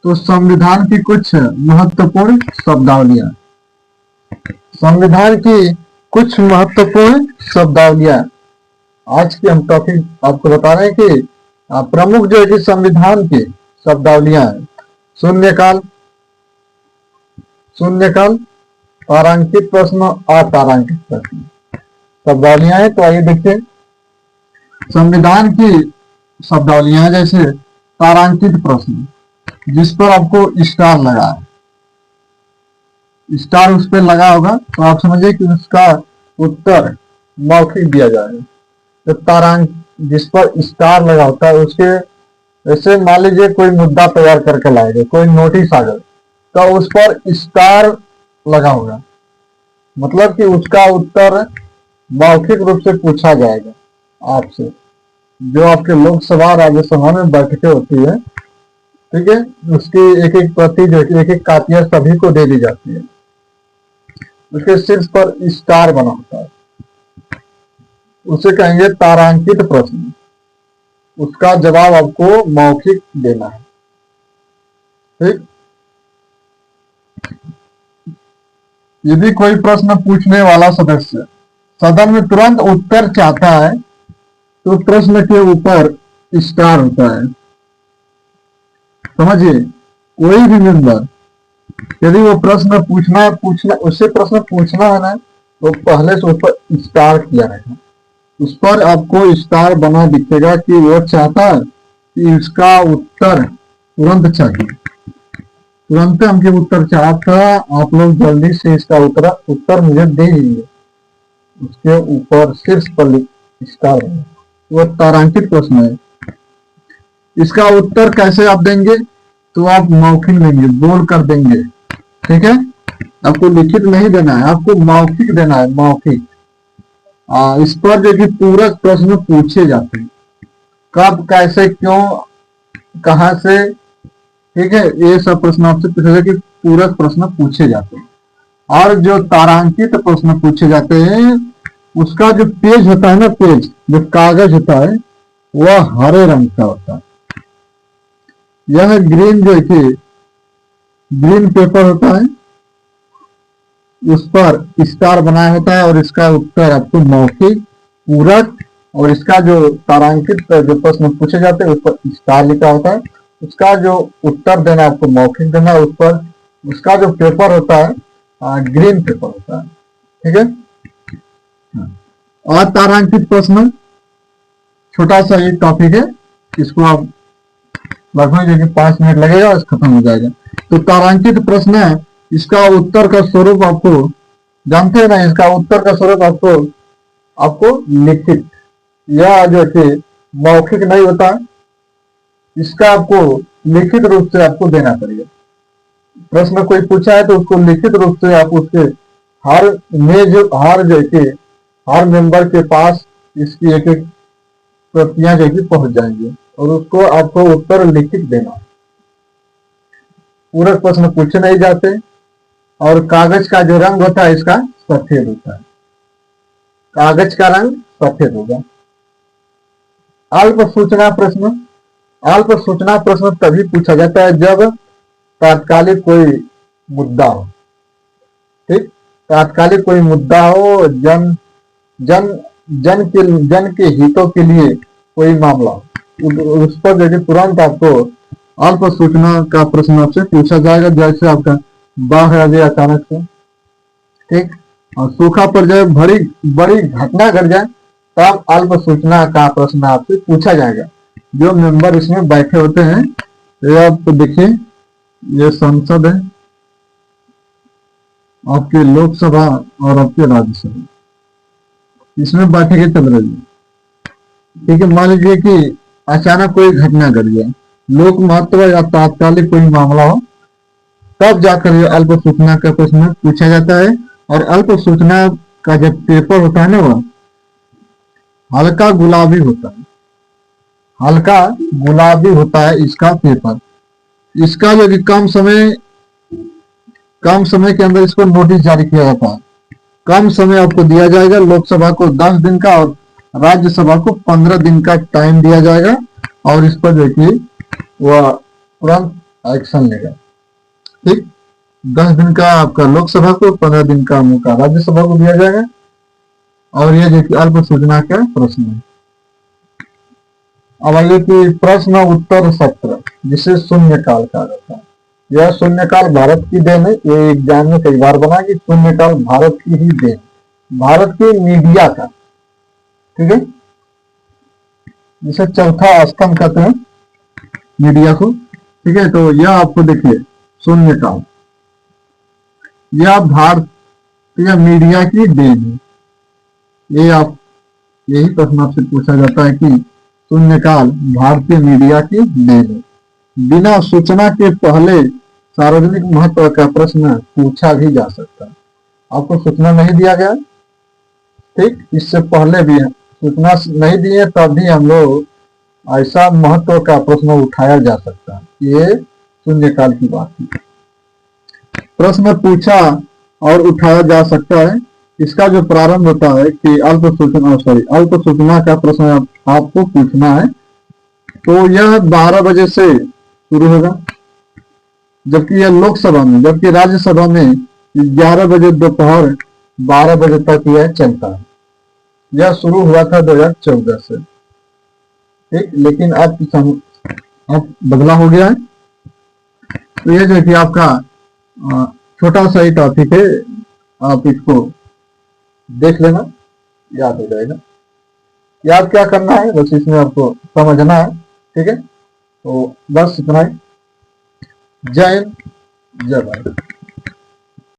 तो संविधान की कुछ महत्वपूर्ण शब्दावलियां। संविधान की कुछ महत्वपूर्ण शब्दावलियां आज की हम टॉपिक आपको बता रहे हैं कि प्रमुख जो है कि संविधान की शब्दावलियां हैं। शून्यकाल, शून्यकाल, तारांकित प्रश्न, अतारांकित प्रश्न शब्दावलियां हैं। तो आइए देखते हैं संविधान की शब्दावलियां। जैसे तारांकित प्रश्न, जिस पर आपको स्टार लगा है, स्टार उस पर लगा होगा तो आप समझिए कि उसका उत्तर मौखिक दिया जाएगा। तो तारांक जिस पर स्टार लगा होता है उसके, जैसे मान लीजिए कोई मुद्दा तैयार करके लाएगा, कोई नोटिस आ गया तो उस पर स्टार लगा होगा, मतलब कि उसका उत्तर मौखिक रूप से पूछा जाएगा आपसे। जो आपके लोकसभा राज्यसभा में बैठकें होती है, ठीक है, उसकी एक एक प्रति जो एक एक कापियां सभी को दे दी जाती है, उसके शीर्ष पर स्टार बना होता है, उसे कहेंगे तारांकित प्रश्न। उसका जवाब आपको मौखिक देना है। ठीक, यदि कोई प्रश्न पूछने वाला सदस्य सदन में तुरंत उत्तर चाहता है तो प्रश्न के ऊपर स्टार होता है। समझिए, कोई भी मेंबर यदि वो प्रश्न पूछना उससे प्रश्न पूछना है ना, तो पहले से ऊपर स्टार किया रहेगा, उस पर आपको स्टार बना दिखेगा कि वो चाहता है कि इसका उत्तर तुरंत चाहिए, तुरंत हमके उत्तर चाहता, आप लोग जल्दी से इसका उत्तर मुझे दे दीजिए। उसके ऊपर शीर्ष पर स्टार है, वो तारांकित प्रश्न है। इसका उत्तर कैसे आप देंगे? तो आप मौखिक देंगे, बोल कर देंगे। ठीक है, आपको लिखित नहीं देना है, आपको मौखिक देना है, मौखिक। इस पर जो कि पूरक प्रश्न पूछे जाते हैं, कब, कैसे, क्यों, कहां से, ठीक है, ये सब प्रश्न आपसे पूछे जाए कि पूरक प्रश्न पूछे जाते हैं। और जो तारांकित प्रश्न पूछे जाते हैं, उसका जो पेज होता है ना, पेज जो कागज होता है वह हरे रंग का होता है। यह ग्रीन जो कि ग्रीन पेपर होता है, उस पर स्टार बनाया होता है और इसका उत्तर आपको मौखिक, पूरक, और इसका जो तारांकित जो प्रश्न पूछे जाते हैं उस पर स्टार लिखा होता है। उसका जो उत्तर देना आपको मौखिक देना, उस पर उसका जो पेपर होता है ग्रीन पेपर होता है। ठीक है, और तारांकित प्रश्न छोटा सा एक टॉपिक है, इसको आप लगभग 5 मिनट लगेगा, खत्म हो जाएगा। तो तारांकित प्रश्न है, इसका उत्तर का स्वरूप आपको जानते हैं ना, इसका उत्तर का स्वरूप आपको लिखित या जो कि मौखिक नहीं होता, इसका आपको लिखित रूप से आपको देना पड़ेगा। प्रश्न कोई पूछा है तो उसको लिखित रूप से आप उसके हर मेंबर के पास इसकी एक एक प्रतियां जो कि पहुंच जाएंगी और उसको आपको उत्तर लिखित देना। पूरक प्रश्न पूछे नहीं जाते। और कागज का जो रंग होता है इसका सफेद होता है, कागज का रंग सफेद होगा। अल्प सूचना प्रश्न, अल्प सूचना प्रश्न तभी पूछा जाता है जब तात्कालिक कोई मुद्दा हो। ठीक, तात्कालिक कोई मुद्दा हो, जन के हितों के लिए कोई मामला हो, उस पर जो तुरंत आपको अल्प सूचना का प्रश्न आपसे पूछा जाएगा। जैसे आपका बाढ़ आ गया अचानक से, ठीक, और सूखा पड़ जाए, बड़ी घटना घट जाए, तब अल्प सूचना का प्रश्न आपसे पूछा जाएगा। जो मेंबर इसमें बैठे होते हैं, ये आप देखिए, ये संसद है, आपके लोकसभा और आपके राज्यसभा, इसमें बैठके चल रही है। ठीक है, मान लीजिए कि अचानक कोई घटना घट गया, लोक महत्व या तात्कालिक कोई मामला हो, तब जाकर ये अल्प सूचना का प्रश्न पूछा जाता है। और अल्प सूचना का जब पेपर होता है ना, वह हल्का गुलाबी होता है, हल्का गुलाबी होता है इसका पेपर। इसका जो कि कम समय के अंदर इसको नोटिस जारी किया जाता है। कम समय आपको दिया जाएगा, लोकसभा को 10 दिन का और राज्यसभा को 15 दिन का टाइम दिया जाएगा। और इस पर देखिए वह तुरंत एक्शन लेगा। ठीक, 10 दिन का आपका लोकसभा को, 15 दिन का मौका राज्यसभा को दिया जाएगा। और ये जो कि अल्प सूचना का प्रश्न है। अब आइए कि प्रश्न उत्तर सत्र, जिसे शून्यकाल कहा जाता है। यह शून्यकाल भारत की देन है। ये एग्जाम में कई बार बना कि शून्यकाल भारत की ही देन, भारत के मीडिया का। ठीक है, जिसे चौथा स्तंभ कहते हैं मीडिया को। ठीक है, तो यह आपको देखिए शून्यकाल, यह भारतीय मीडिया की देन है। ये आप, यही प्रश्न आपसे पूछा जाता है कि शून्यकाल भारतीय मीडिया की देन है। बिना सूचना के पहले सार्वजनिक महत्व का प्रश्न पूछा भी जा सकता है। आपको सूचना नहीं दिया गया, ठीक, इससे पहले भी सूचना नहीं दिए तब भी हम लोग ऐसा महत्व का प्रश्न उठाया जा सकता है। ये शून्यकाल की बात है। प्रश्न पूछा और उठाया जा सकता है। इसका जो प्रारंभ होता है कि अल्प सूचना का प्रश्न आपको पूछना है, तो यह 12 बजे से शुरू होगा, जबकि यह लोकसभा में, जबकि राज्यसभा में 11 बजे दोपहर 12 बजे तक यह चलता है। यह शुरू हुआ था 2014 से। ठीक, लेकिन अब बदला हो गया है। तो ये जो कि आपका छोटा सा ही टॉपिक है, आप इसको देख लेना, याद हो जाएगा। याद क्या करना है, बस इसमें आपको समझना है। ठीक है, तो बस इतना ही। जय हिंद, जय भारत।